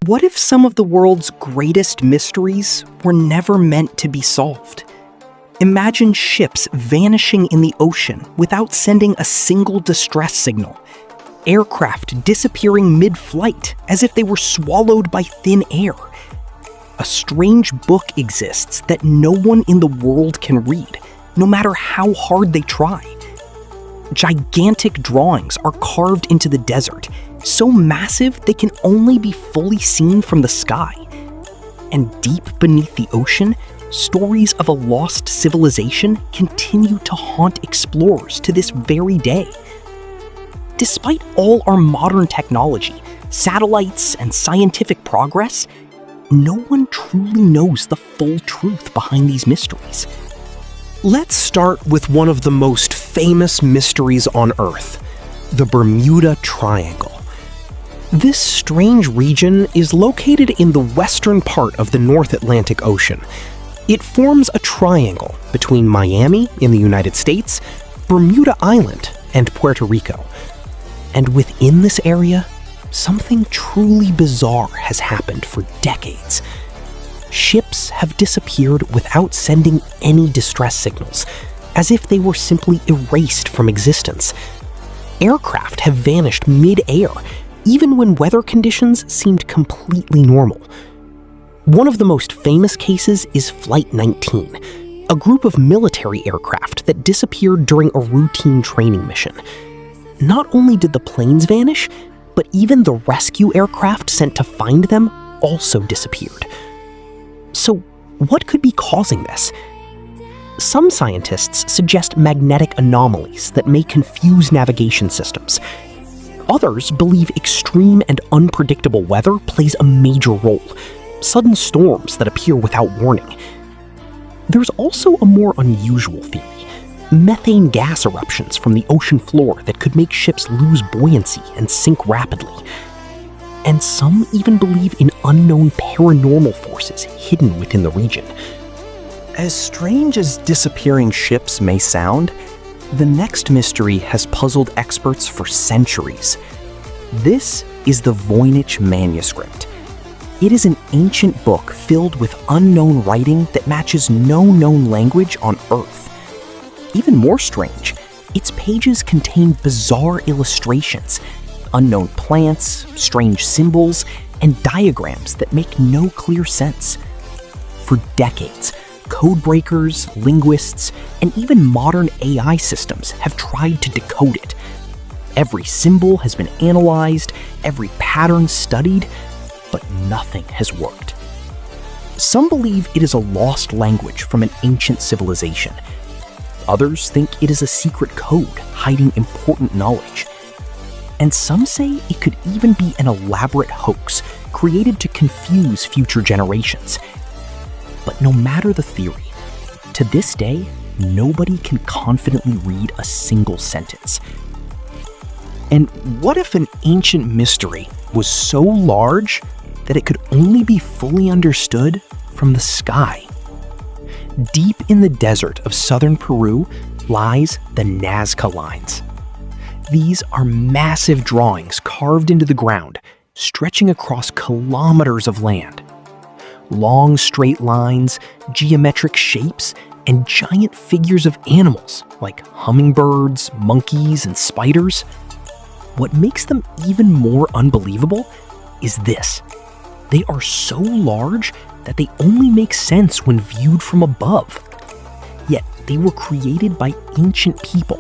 What if some of the world's greatest mysteries were never meant to be solved? Imagine ships vanishing in the ocean without sending a single distress signal. Aircraft disappearing mid-flight as if they were swallowed by thin air. A strange book exists that no one in the world can read, no matter how hard they try. Gigantic drawings are carved into the desert, so massive they can only be fully seen from the sky. And deep beneath the ocean, stories of a lost civilization continue to haunt explorers to this very day. Despite all our modern technology, satellites, and scientific progress, no one truly knows the full truth behind these mysteries. Let's start with one of the most famous mysteries on Earth, the Bermuda Triangle. This strange region is located in the western part of the North Atlantic Ocean. It forms a triangle between Miami in the United States, Bermuda Island, and Puerto Rico. And within this area, something truly bizarre has happened for decades. Ships have disappeared without sending any distress signals, as if they were simply erased from existence. Aircraft have vanished mid-air, even when weather conditions seemed completely normal. One of the most famous cases is Flight 19, a group of military aircraft that disappeared during a routine training mission. Not only did the planes vanish, but even the rescue aircraft sent to find them also disappeared. So, what could be causing this? Some scientists suggest magnetic anomalies that may confuse navigation systems. Others believe extreme and unpredictable weather plays a major role, sudden storms that appear without warning. There's also a more unusual theory: methane gas eruptions from the ocean floor that could make ships lose buoyancy and sink rapidly. And some even believe in unknown paranormal forces hidden within the region. As strange as disappearing ships may sound, the next mystery has puzzled experts for centuries. This is the Voynich Manuscript. It is an ancient book filled with unknown writing that matches no known language on Earth. Even more strange, its pages contain bizarre illustrations, unknown plants, strange symbols, and diagrams that make no clear sense. For decades, code breakers, linguists, and even modern AI systems have tried to decode it. Every symbol has been analyzed, every pattern studied, but nothing has worked. Some believe it is a lost language from an ancient civilization. Others think it is a secret code hiding important knowledge. And some say it could even be an elaborate hoax created to confuse future generations. But no matter the theory, to this day, nobody can confidently read a single sentence. And what if an ancient mystery was so large that it could only be fully understood from the sky? Deep in the desert of southern Peru lies the Nazca lines. These are massive drawings carved into the ground, stretching across kilometers of land. Long straight lines, geometric shapes, and giant figures of animals like hummingbirds, monkeys, and spiders. What makes them even more unbelievable is this: they are so large that they only make sense when viewed from above. Yet they were created by ancient people,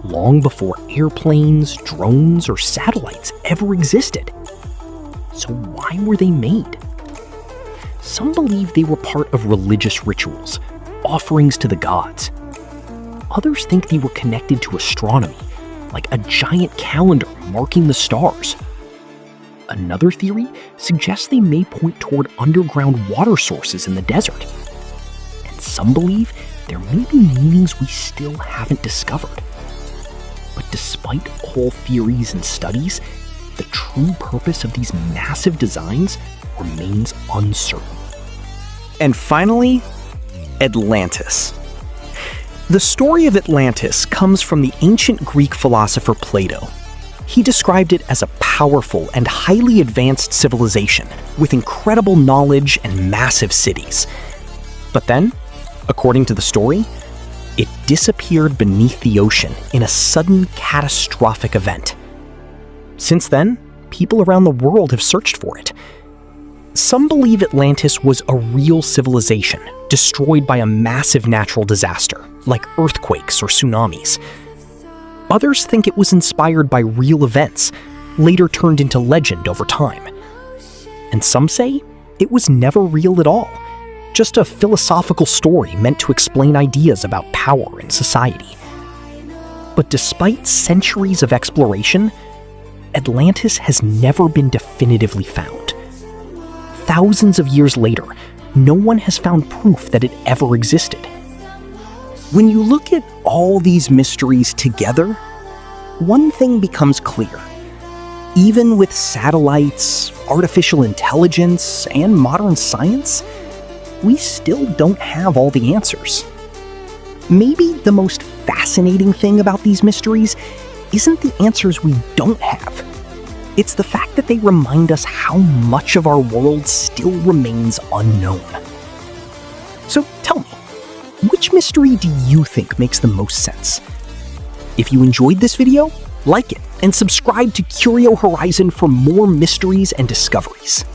long before airplanes, drones, or satellites ever existed. So why were they made? Some believe they were part of religious rituals, offerings to the gods. Others think they were connected to astronomy, like a giant calendar marking the stars. Another theory suggests they may point toward underground water sources in the desert. And some believe there may be meanings we still haven't discovered. But despite all theories and studies, the true purpose of these massive designs remains uncertain. And finally, Atlantis. The story of Atlantis comes from the ancient Greek philosopher Plato. He described it as a powerful and highly advanced civilization with incredible knowledge and massive cities. But then, according to the story, it disappeared beneath the ocean in a sudden catastrophic event. Since then, people around the world have searched for it. Some believe Atlantis was a real civilization destroyed by a massive natural disaster, like earthquakes or tsunamis. Others think it was inspired by real events, later turned into legend over time. And some say it was never real at all, just a philosophical story meant to explain ideas about power and society. But despite centuries of exploration, Atlantis has never been definitively found. Thousands of years later, no one has found proof that it ever existed. When you look at all these mysteries together, one thing becomes clear. Even with satellites, artificial intelligence, and modern science, we still don't have all the answers. Maybe the most fascinating thing about these mysteries isn't the answers we don't have. It's the fact that they remind us how much of our world still remains unknown. So tell me, which mystery do you think makes the most sense? If you enjoyed this video, like it and subscribe to Curio Horizon for more mysteries and discoveries.